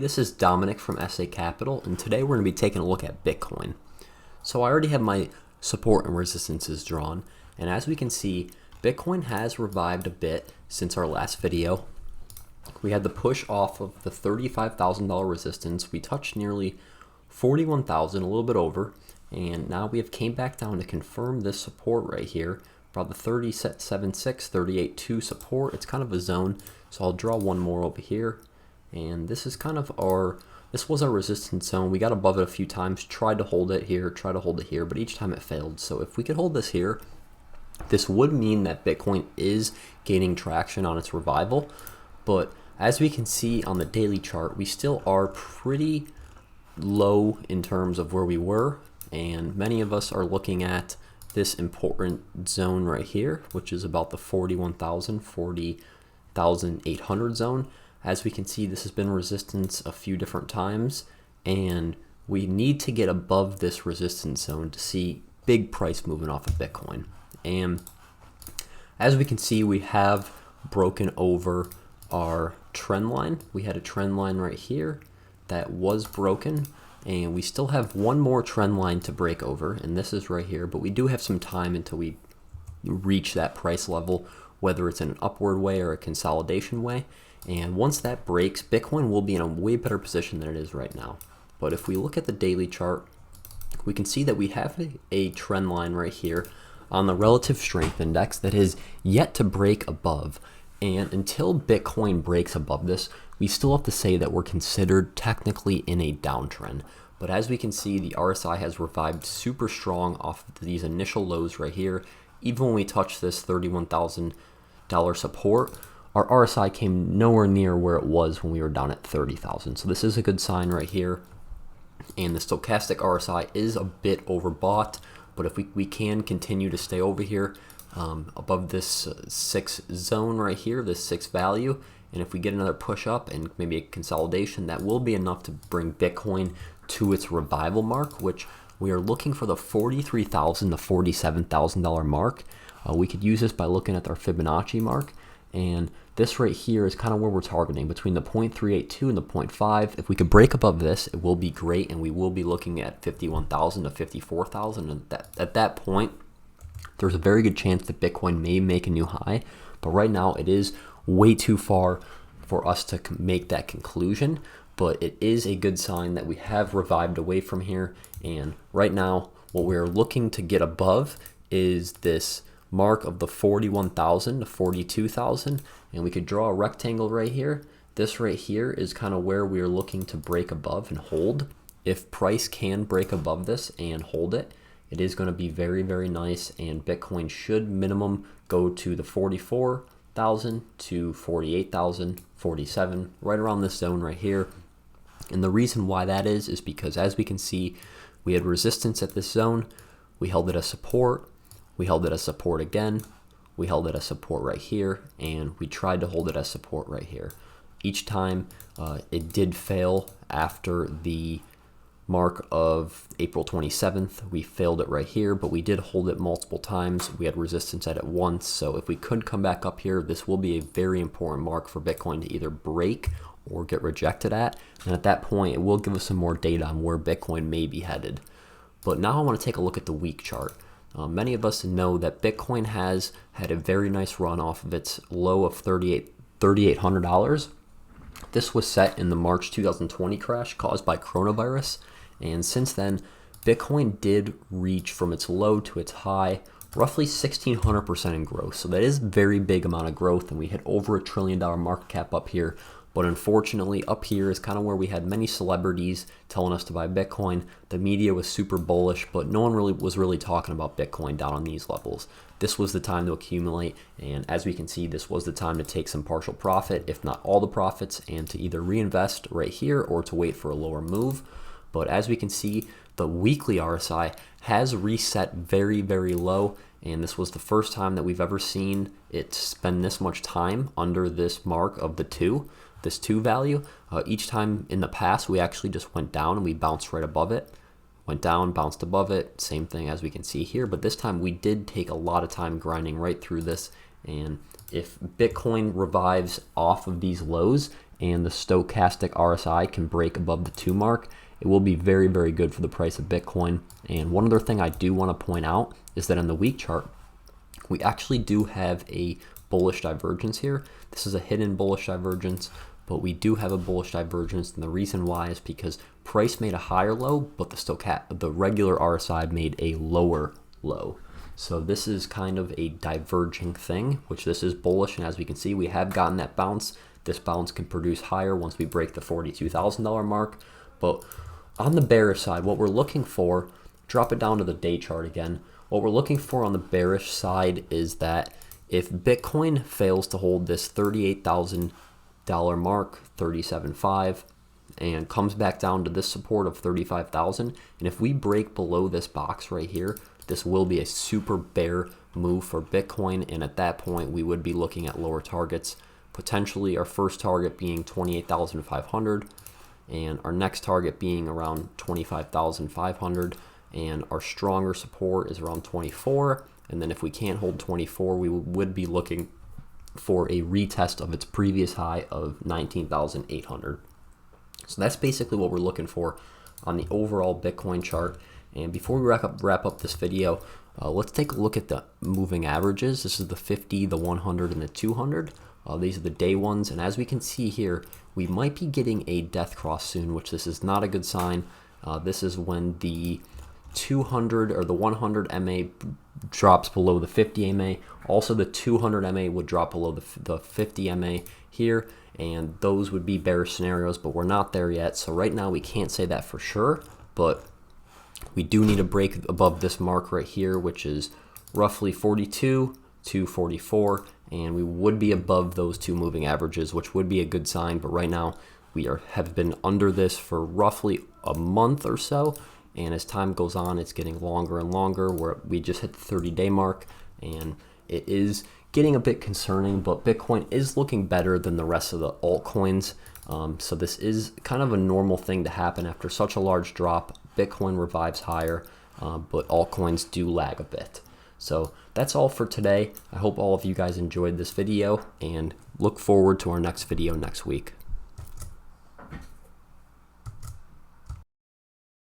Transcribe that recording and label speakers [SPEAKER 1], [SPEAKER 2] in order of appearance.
[SPEAKER 1] this is Domenic from SA Capital, and today we're going to be taking a look at Bitcoin. So I already have my support and resistances drawn, and as we can see, Bitcoin has revived a bit since our last video. We had the push off of the $35,000 resistance. We touched nearly 41,000, a little bit over, and now we have came back down to confirm this support right here, about the 37.6, 38.2 support. It's kind of a zone, so I'll draw one more over here. And this is kind of this was our resistance zone. We got above it a few times, tried to hold it here, but each time it failed. So if we could hold this here, this would mean that Bitcoin is gaining traction on its revival. But as we can see on the daily chart, we still are pretty low in terms of where we were. And many of us are looking at this important zone right here, which is about the 41,000, 40,800 zone. As we can see, this has been resistance a few different times, and we need to get above this resistance zone to see big price movement off of Bitcoin. And as we can see, we have broken over our trend line. We had a trend line right here that was broken, and we still have one more trend line to break over, and this is right here, but we do have some time until we reach that price level, whether it's in an upward way or a consolidation way. And once that breaks, Bitcoin will be in a way better position than it is right now. But if we look at the daily chart, we can see that we have a trend line right here on the relative strength index that is yet to break above. And until Bitcoin breaks above this, we still have to say that we're considered technically in a downtrend. But as we can see, the RSI has revived super strong off of these initial lows right here. Even when we touch this $31,000 support, our RSI came nowhere near where it was when we were down at 30,000. So this is a good sign right here. And the stochastic RSI is a bit overbought, but if we can continue to stay over here above this 6 zone right here, this 6 value, and if we get another push up and maybe a consolidation, that will be enough to bring Bitcoin to its revival mark, which we are looking for the $43,000 to $47,000 mark. We could use this by looking at our Fibonacci mark. And this right here is kind of where we're targeting, between the 0.382 and the 0.5. If we could break above this, it will be great, and we will be looking at 51,000 to 54,000. And at that point, there's a very good chance that Bitcoin may make a new high. But right now, it is way too far for us to make that conclusion. But it is a good sign that we have revived away from here. And right now, what we're looking to get above is this mark of the 41,000 to 42,000, and we could draw a rectangle right here. This right here is kind of where we are looking to break above and hold. If price can break above this and hold it, it is going to be very, very nice, and Bitcoin should minimum go to the 44,000 to 48,000, 47, right around this zone right here. And the reason why that is because, as we can see, we had resistance at this zone, we held it as support, we held it as support again, we held it as support right here, and we tried to hold it as support right here. Each time it did fail after the mark of April 27th. We failed it right here, but we did hold it multiple times. We had resistance at it once, so if we could come back up here, this will be a very important mark for Bitcoin to either break or get rejected at. And at that point, it will give us some more data on where Bitcoin may be headed. But now I want to take a look at the week chart. Many of us know that Bitcoin has had a very nice run off of its low of $3,800. This was set in the March 2020 crash caused by coronavirus. And since then, Bitcoin did reach from its low to its high roughly 1,600% in growth. So that is a very big amount of growth, and we hit over $1 trillion market cap up here. But unfortunately, up here is kind of where we had many celebrities telling us to buy Bitcoin. The media was super bullish, but no one was really talking about Bitcoin down on these levels. This was the time to accumulate, and as we can see, this was the time to take some partial profit, if not all the profits, and to either reinvest right here or to wait for a lower move. But as we can see, the weekly RSI has reset very, very low, and this was the first time that we've ever seen it spend this much time under this mark of the 2. This 2 value. Each time in the past, we actually just went down and we bounced right above it. Went down, bounced above it. Same thing as we can see here. But this time we did take a lot of time grinding right through this And if Bitcoin revives off of these lows and the stochastic RSI can break above the 2 mark, it will be very, very good for the price of Bitcoin. And one other thing I do want to point out is that on the week chart, we actually do have a bullish divergence here. This is a hidden bullish divergence, but we do have a bullish divergence, and the reason why is because price made a higher low, but the regular RSI made a lower low. So this is kind of a diverging thing, which this is bullish, and as we can see, we have gotten that bounce. This bounce can produce higher once we break the $42,000 mark. But on the bearish side, what we're looking for, drop it down to the day chart again. What we're looking for on the bearish side is that if Bitcoin fails to hold this $38,000 mark, 37.5, and comes back down to this support of 35,000, and if we break below this box right here, this will be a super bear move for Bitcoin, and at that point we would be looking at lower targets, potentially our first target being 28,500, and our next target being around 25,500, and our stronger support is around 24. And then if we can't hold 24, we would be looking for a retest of its previous high of 19,800. So that's basically what we're looking for on the overall Bitcoin chart. And before we wrap up this video, let's take a look at the moving averages. This is the 50, the 100, and the 200. These are the day ones, and as we can see here, we might be getting a death cross soon, which this is not a good sign. This is when the 200 or the 100 MA drops below the 50 MA. Also, the 200 MA would drop below the 50 MA here, and those would be bearish scenarios, but we're not there yet. So right now we can't say that for sure, but we do need a break above this mark right here, which is roughly 42 to 44, and we would be above those two moving averages, which would be a good sign. But right now we have been under this for roughly a month or so, and as time goes on, it's getting longer and longer, where we just hit the 30-day mark, and it is getting a bit concerning, but Bitcoin is looking better than the rest of the altcoins. So this is kind of a normal thing to happen after such a large drop. Bitcoin revives higher, but altcoins do lag a bit. So that's all for today. I hope all of you guys enjoyed this video, and look forward to our next video next week.